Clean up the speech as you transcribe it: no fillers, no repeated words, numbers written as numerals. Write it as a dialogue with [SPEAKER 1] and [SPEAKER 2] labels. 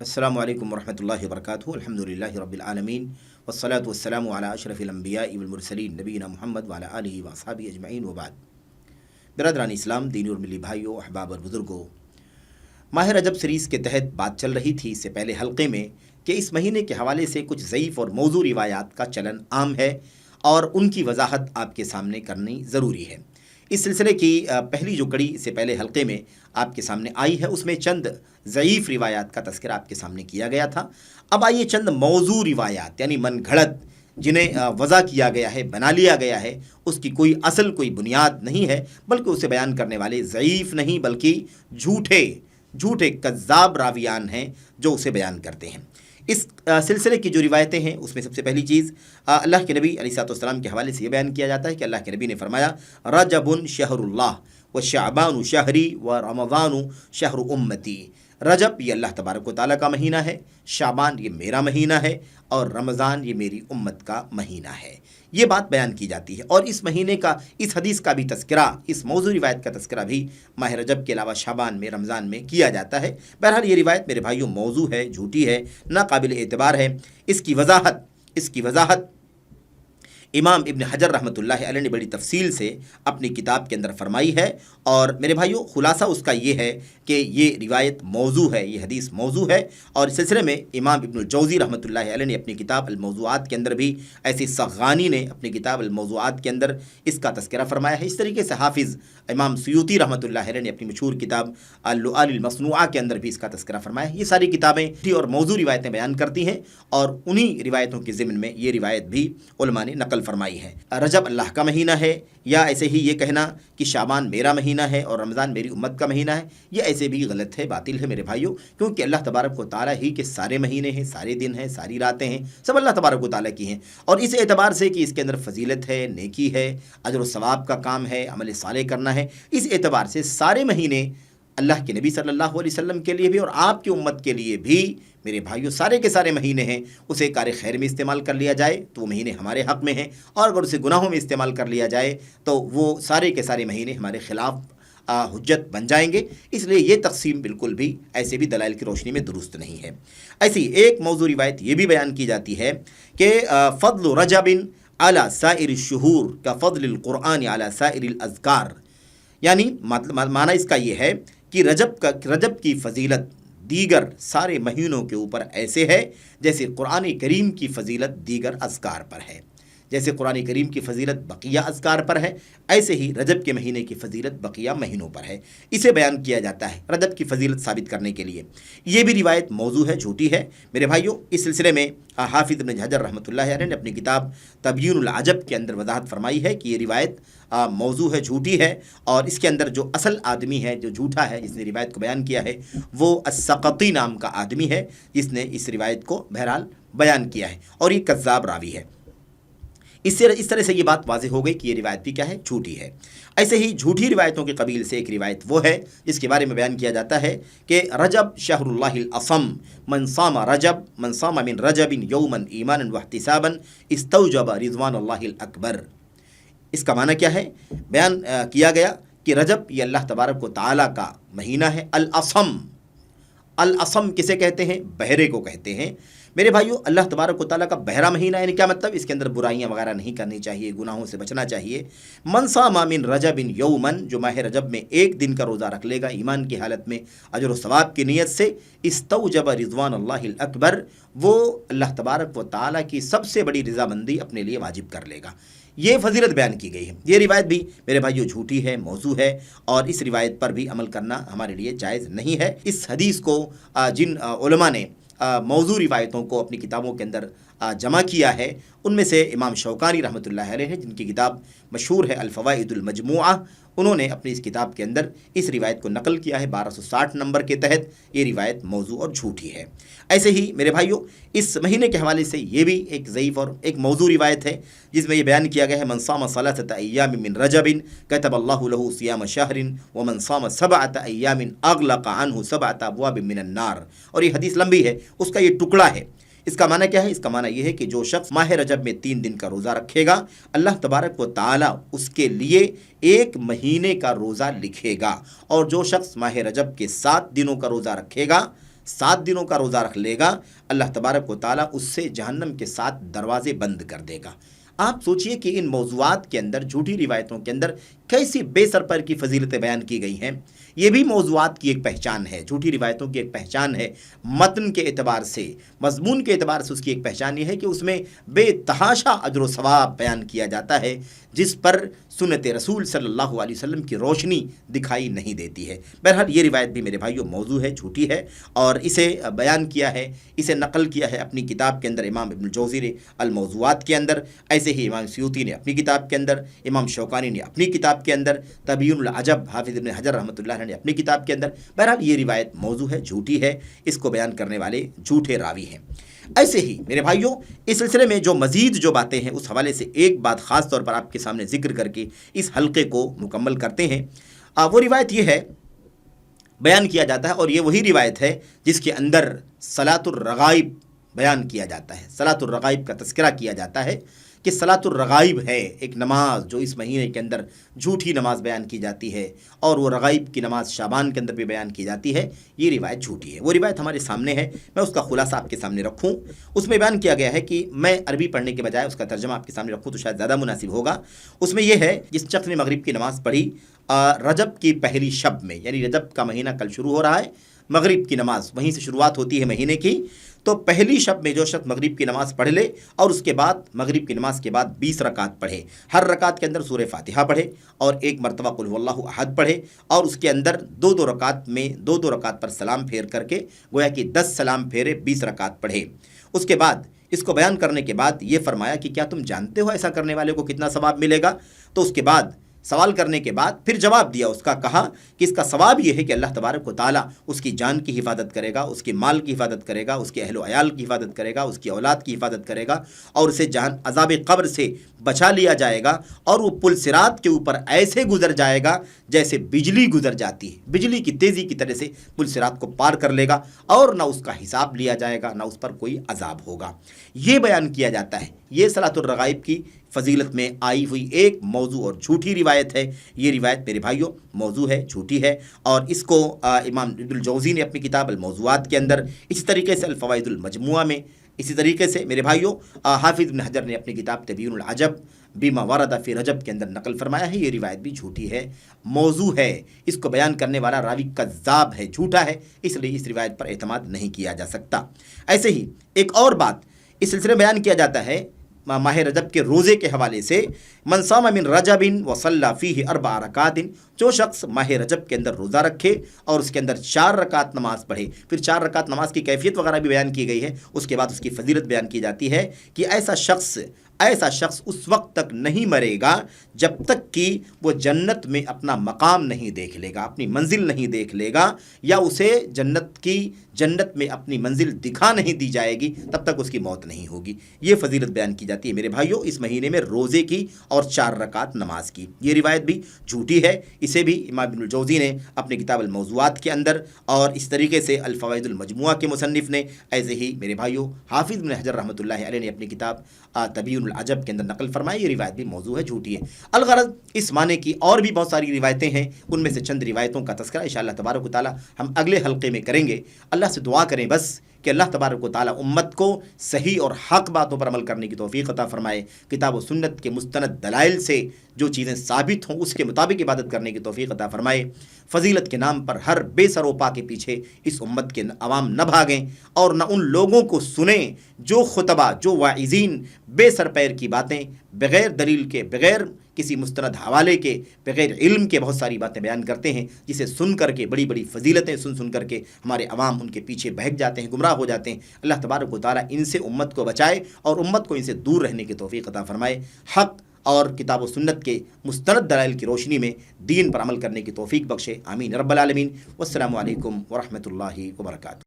[SPEAKER 1] अस्सलामु अलैकुम वरहमतुल्लाहि वबरकातुहू अल्हम्दुलिल्लाहि रब्बिल आलमीन वस्सलातु वस्सलामु अला अशरफिल अंबियाइ वल मुरसलीन नबीना मुहम्मद व अला आलिहि व अस्हाबिहि अजमईन व बाद। बिरादरान इस्लाम, दीनी और मिली भाइयों, अहबाब और बुज़ुर्गों, माह रजब सीरीज़ के तहत बात चल रही थी इससे पहले हल्के में कि इस महीने के हवाले से कुछ ज़ईफ़ और मौज़ू रिवायात का चलन आम है और उनकी वजाहत आपके सामने करनी ज़रूरी है। इस सिलसिले की पहली जो कड़ी से पहले हल्के में आपके सामने आई है उसमें चंद ज़ईफ़ रिवायात का तज़किरा आपके सामने किया गया था। अब आइए चंद मौज़ू रिवायात यानी मन घड़त जिन्हें वज़ा किया गया है, बना लिया गया है, उसकी कोई असल कोई बुनियाद नहीं है, बल्कि उसे बयान करने वाले ज़ईफ़ नहीं बल्कि झूठे कज़्ज़ाब रावियान हैं जो उसे बयान करते हैं। इस सिलसिले की जो रिवायतें हैं उसमें सबसे पहली चीज़ अल्लाह के नबी अलैहिस्सलाम के हवाले से ये बयान किया जाता है कि अल्लाह के नबी ने फरमाया, रजबुन शहरुल्लाह व शाबानु शहरी व रमज़ानु शहरु उम्मती। रजब ये अल्लाह तबारक व तआला का महीना है, शाबान ये मेरा महीना है और रमज़ान ये मेरी उम्मत का महीना है। ये बात बयान की जाती है और इस महीने का, इस हदीस का भी तज़किरा, इस मौज़ू रिवायत का तज़किरा भी माह रजब के अलावा शाबान में, रमज़ान में किया जाता है। बहरहाल ये रिवायत मेरे भाइयों मौज़ू है, झूठी है, नाकाबिल एतबार है। इसकी वजाहत इमाम इब्न हजर रहमतुल्लाहि अलैह ने बड़ी तफसील से अपनी किताब के अंदर फरमाई है और मेरे भाइयों खुलासा उसका ये है कि ये रिवायत मौजू है, ये हदीस मौजू है। और इस सिलसिले में इमाम इब्न जौज़ी रहमतुल्लाहि अलैह ने अपनी किताब अल-मौज़ूआत के अंदर भी, ऐसी सग़ानी ने अपनी किताब अल-मौज़ूआत के अंदर इसका तज़किरा फरमाया है। इस तरीके से हाफिज़ इमाम सुयूती रहमतुल्लाहि अलैह ने अपनी मशहूर किताब अल-लुआल मसनूआ के अंदर भी इसका तज़किरा फरमाया है। ये सारी किताबें और मौजू रिवायतें बयान करती हैं और उन्हीं रिवायतों के ज़िम्न में ये रिवायत भी उलमा ने नकल फरमाई है। रजब अल्लाह का महीना है, या ऐसे ही ये कहना कि शाबान मेरा महीना है और रमज़ान मेरी उम्मत का महीना है, ये ऐसे भी गलत है, बातिल है मेरे भाइयों, क्योंकि अल्लाह तबारक व तआला ही के सारे महीने हैं, सारे दिन हैं, सारी रातें हैं, सब अल्लाह तबारक व तआला की हैं। और इस एतबार से कि इसके अंदर फजीलत है, नेकी है, अजर व सवाब का काम है, अमल साले करना है, इस एतबार से सारे महीने अल्लाह के नबी सल्लल्लाहु अलैहि वसल्लम के लिए भी और आपकी उम्मत के लिए भी मेरे भाइयों सारे के सारे महीने हैं। उसे कार खैर में इस्तेमाल कर लिया जाए तो वो महीने हमारे हक़ में हैं, और अगर उसे गुनाहों में इस्तेमाल कर लिया जाए तो वो सारे के सारे महीने हमारे ख़िलाफ़ हुज्जत बन जाएंगे। इसलिए ये तक़सीम बिल्कुल भी ऐसे भी दलाइल की रोशनी में दुरुस्त नहीं है। ऐसी एक मौजू रिवायत ये भी बयान की जाती है कि फ़ज़्लु रजबिन अला साइरिश शुहूर का फ़ज़्लिल क़ुरआन अला साइरिल अज़कार, यानी माना इसका ये है कि रजब की फ़जीलत दीगर सारे महीनों के ऊपर ऐसे है जैसे कुरान करीम की फ़जीलत दीगर अज़कार पर है। जैसे कुरान करीम की फ़जीलत बकिया अज़कार पर है, ऐसे ही रजब के महीने की फ़जीलत बकिया महीनों पर है। इसे बयान किया जाता है रजब की फ़जीलत साबित करने के लिए। ये भी रिवायत मौजू है, झूठी है मेरे भाइयों। इस सिलसिले में हाफिज़ इब्न हजर रहमतुल्लाहि अलैह ने अपनी किताब तबयीनुल अजब के अंदर वजाहत फरमाई है कि ये रिवायत मौजू है, झूठी है, और इसके अंदर जो असल आदमी है, जो झूठा है, जिसने रिवायत को बयान किया है, वो अस्सक़ती नाम का आदमी है जिसने इस रिवायत को बहरहाल बयान किया है, और ये कज़्ज़ाब रावी है। इस तरह से ये बात वाज़ेह हो गई कि ये रिवायत भी क्या है, झूठी है। ऐसे ही झूठी रिवायतों के कबील से एक रिवायत वो है जिसके बारे में बयान किया जाता है कि रजब शहरुल्लाहिल असम मन सामा रजब मन सामा मिन रजबिन यौमन ईमानन व इहतिसाबन इस्तौजब रिज़वानुल्लाहिल अकबर। इसका माना क्या है? बयान किया गया कि रजब ये अल्लाह तबारक व तआला का महीना है। अल असम किसे कहते हैं? बहरे को कहते हैं मेरे भाइयों। अल्लाह तबारक व तआला का बहरा महीना यानी क्या मतलब? इसके अंदर बुराइयां वगैरह नहीं करनी चाहिए, गुनाहों से बचना चाहिए। मन सामा मिन रजबिन यौमन, जो माह रजब में एक दिन का रोज़ा रख लेगा ईमान की हालत में अजर व सवाब की नीयत से, इस्तौजब रिज़वानुल्लाहिल अकबर, वो अल्लाह तबारक व तआला की सबसे बड़ी रज़ामंदी अपने लिए वाजिब कर लेगा। ये फजीलत बयान की गई है। ये रिवायत भी मेरे भाइयों झूठी है, मौजू है, और इस रिवायत पर भी अमल करना हमारे लिए जायज़ नहीं है। इस हदीस को जिन उलमा ने मौजू रिवायतों को अपनी किताबों के अंदर जमा किया है उनमें से इमाम शौकानी रहमतुल्लाहि अलैह है, जिनकी किताब मशहूर है अल-फ़वाइदुल मजमूआ। उन्होंने अपनी इस किताब के अंदर इस रिवायत को नकल किया है 1260 नंबर के तहत। ये रिवायत मौजू और झूठी है। ऐसे ही मेरे भाइयों इस महीने के हवाले से ये भी एक ज़ईफ़ और एक मौजू रिवायत है जिसमें ये बयान किया गया है, मन सामा सलासत अय्यामिन मिन रजबिन कतबल्लाहु लहू सियाम शहरिन व मन सामा सबअत अय्यामिन अग़लक़ अन्हु सबअत अब्वाबिन मिनन नार। और ये हदीस लंबी है, उसका ये टुकड़ा है। इसका माना क्या है? इसका माना यह है कि जो शख्स माह रजब में 3 दिन का रोज़ा रखेगा, अल्लाह तबारक व तआला उसके लिए 1 महीने का रोज़ा लिखेगा, और जो शख्स माह रजब के 7 दिनों का रोज़ा रखेगा 7 دنوں کا روزہ رکھ لے گا، اللہ تبارک و تعالیٰ اس سے جہنم کے 7 دروازے بند کر دے گا۔ آپ سوچئے کہ ان موضوعات کے اندر، جھوٹی روایتوں کے اندر کیسی بے سر پر کی فضیلتیں بیان کی گئی ہیں۔ یہ بھی موضوعات کی ایک پہچان ہے، جھوٹی روایتوں کی ایک پہچان ہے۔ متن کے اعتبار سے، مضمون کے اعتبار سے اس کی ایک پہچان یہ ہے کہ اس میں بے تحاشا اجر و ثواب بیان کیا جاتا ہے، جس پر سنت رسول صلی اللہ علیہ وسلم کی روشنی دکھائی نہیں دیتی ہے۔ بہرحال یہ روایت بھی میرے بھائیوں موضوع ہے، جھوٹی ہے، اور اسے بیان کیا ہے، اسے نقل کیا ہے اپنی کتاب کے اندر امام ابن الجوزی نے الموضوعات کے اندر، ایسے ہی امام سیوطی نے اپنی کتاب کے اندر، امام شوکانی نے اپنی کتاب کے اندر، تبیین العجب حافظ ابن حجر رحمۃ اللہ علیہ نے اپنی کتاب کے اندر۔ بہرحال یہ روایت موضوع ہے، جھوٹی ہے، اس کو بیان کرنے والے جھوٹے راوی ہیں۔ ایسے ہی میرے بھائیوں اس سلسلے میں جو مزید جو باتیں ہیں اس حوالے سے ایک بات خاص طور پر آپ کے سامنے ذکر کر کے اس حلقے کو مکمل کرتے ہیں۔ وہ روایت یہ ہے، بیان کیا جاتا ہے، اور یہ وہی روایت ہے جس کے اندر صلاۃ الرغائب بیان کیا جاتا ہے، صلاۃ الرغائب کا تذکرہ کیا جاتا ہے کہ صلاۃ الرغائب ہے ایک نماز جو اس مہینے کے اندر جھوٹی نماز بیان کی جاتی ہے، اور وہ رغائب کی نماز شعبان کے اندر بھی بیان کی جاتی ہے۔ یہ روایت جھوٹی ہے۔ وہ روایت ہمارے سامنے ہے، میں اس کا خلاصہ آپ کے سامنے رکھوں۔ اس میں بیان کیا گیا ہے کہ میں عربی پڑھنے کے بجائے اس کا ترجمہ آپ کے سامنے رکھوں تو شاید زیادہ مناسب ہوگا۔ اس میں یہ ہے، جس شخص نے مغرب کی نماز پڑھی رجب کی پہلی شب میں، یعنی رجب کا مہینہ کل شروع ہو رہا ہے، مغرب کی نماز وہیں سے شروعات ہوتی ہے مہینے کی، تو پہلی شب میں جو شخص مغرب کی نماز پڑھ لے اور اس کے بعد مغرب کی نماز کے بعد 20 رکعت پڑھے، ہر رکعت کے اندر سورہ فاتحہ پڑھے اور ایک مرتبہ قل هو اللہ احد پڑھے، اور اس کے اندر دو رکعت میں دو رکعت پر سلام پھیر کر کے گویا کہ 10 سلام پھیرے 20 رکعت پڑھے۔ اس کے بعد اس کو بیان کرنے کے بعد یہ فرمایا کہ کیا تم جانتے ہو ایسا کرنے والے کو کتنا ثواب ملے گا؟ تو اس کے بعد سوال کرنے کے بعد پھر جواب دیا اس کا، کہا کہ اس کا ثواب یہ ہے کہ اللہ تبارک و تعالیٰ اس کی جان کی حفاظت کرے گا، اس کے مال کی حفاظت کرے گا، اس کے اہل و عیال کی حفاظت کرے گا، اس کی اولاد کی حفاظت کرے گا، اور اسے عذاب قبر سے بچا لیا جائے گا، اور وہ پل صراط کے اوپر ایسے گزر جائے گا جیسے بجلی گزر جاتی ہے، بجلی کی تیزی کی طرح سے پل صراط کو پار کر لے گا، اور نہ اس کا حساب لیا جائے گا، نہ اس پر کوئی عذاب ہوگا۔ یہ بیان کیا جاتا ہے۔ یہ صلاۃ الرغائب کی فضیلت میں آئی ہوئی ایک موضوع اور جھوٹی روایت ہے۔ یہ روایت میرے بھائیوں موضوع ہے، جھوٹی ہے، اور اس کو امام ابن الجوزی نے اپنی کتاب الموضوعات کے اندر، اسی طریقے سے الفوائد المجموعہ میں، اسی طریقے سے میرے بھائیوں حافظ ابن حجر نے اپنی کتاب تبیین العجب بما ورد فی رجب کے اندر نقل فرمایا ہے۔ یہ روایت بھی جھوٹی ہے، موضوع ہے، اس کو بیان کرنے والا راوی کذاب ہے، جھوٹا ہے، اس لیے اس روایت پر اعتماد نہیں کیا جا سکتا۔ ایسے ہی ایک اور بات اس سلسلے میں بیان کیا جاتا ہے ماہ رجب کے روزے کے حوالے سے، من صام من رجب وصلی فیہ 4 رکعات، جو شخص ماہ رجب کے اندر روزہ رکھے اور اس کے اندر 4 رکعت نماز پڑھے۔ پھر 4 رکعت نماز کی کیفیت وغیرہ بھی بیان کی گئی ہے۔ اس کے بعد اس کی فضیلت بیان کی جاتی ہے کہ ایسا شخص اس وقت تک نہیں مرے گا جب تک کہ وہ جنت میں اپنا مقام نہیں دیکھ لے گا، اپنی منزل نہیں دیکھ لے گا، یا اسے جنت میں اپنی منزل دکھا نہیں دی جائے گی، تب تک اس کی موت نہیں ہوگی۔ یہ فضیلت بیان کی جاتی ہے میرے بھائیوں اس مہینے میں روزے کی اور 4 رکعت نماز کی۔ یہ روایت بھی جھوٹی ہے، اسے بھی امام ابن الجوزی نے اپنی کتاب الموضوعات کے اندر، اور اس طریقے سے الفوائد المجموعہ کے مصنف نے، ایسے ہی میرے بھائیوں حافظ ابن حجر رحمۃ اللہ علیہ نے اپنی کتاب تبیین العجب کے اندر نقل فرمائی۔ یہ روایت بھی موضوع ہے، جھوٹی ہے۔ الغرض اس معنی کی اور بھی بہت ساری روایتیں ہیں، ان میں سے چند روایتوں کا تذکرہ انشاءاللہ تبارک و تعالی ہم اگلے حلقے میں کریں گے۔ اللہ سے دعا کریں بس کہ اللہ تبارک و تعالی امت کو صحیح اور حق باتوں پر عمل کرنے کی توفیق عطا فرمائے، کتاب و سنت کے مستند دلائل سے جو چیزیں ثابت ہوں اس کے مطابق عبادت کرنے کی توفیق عطا فرمائے۔ فضیلت کے نام پر ہر بے سروپا کے پیچھے اس امت کے عوام نہ بھاگیں، اور نہ ان لوگوں کو سنیں جو خطبہ، جو واعظین بے سر پیر کی باتیں، بغیر دلیل کے، بغیر کسی مستند حوالے کے، بغیر علم کے بہت ساری باتیں بیان کرتے ہیں، جسے سن کر کے بڑی بڑی فضیلتیں سن کر کے ہمارے عوام ان کے پیچھے بہک جاتے ہیں، گمراہ ہو جاتے ہیں۔ اللہ تبارک و تعالیٰ ان سے امت کو بچائے اور امت کو ان سے دور رہنے کی توفیق عطا فرمائے۔ حق اور کتاب و سنت کے مستند دلائل کی روشنی میں دین پر عمل کرنے کی توفیق بخشے، آمین رب العالمین۔ والسلام علیکم ورحمۃ اللہ وبرکاتہ۔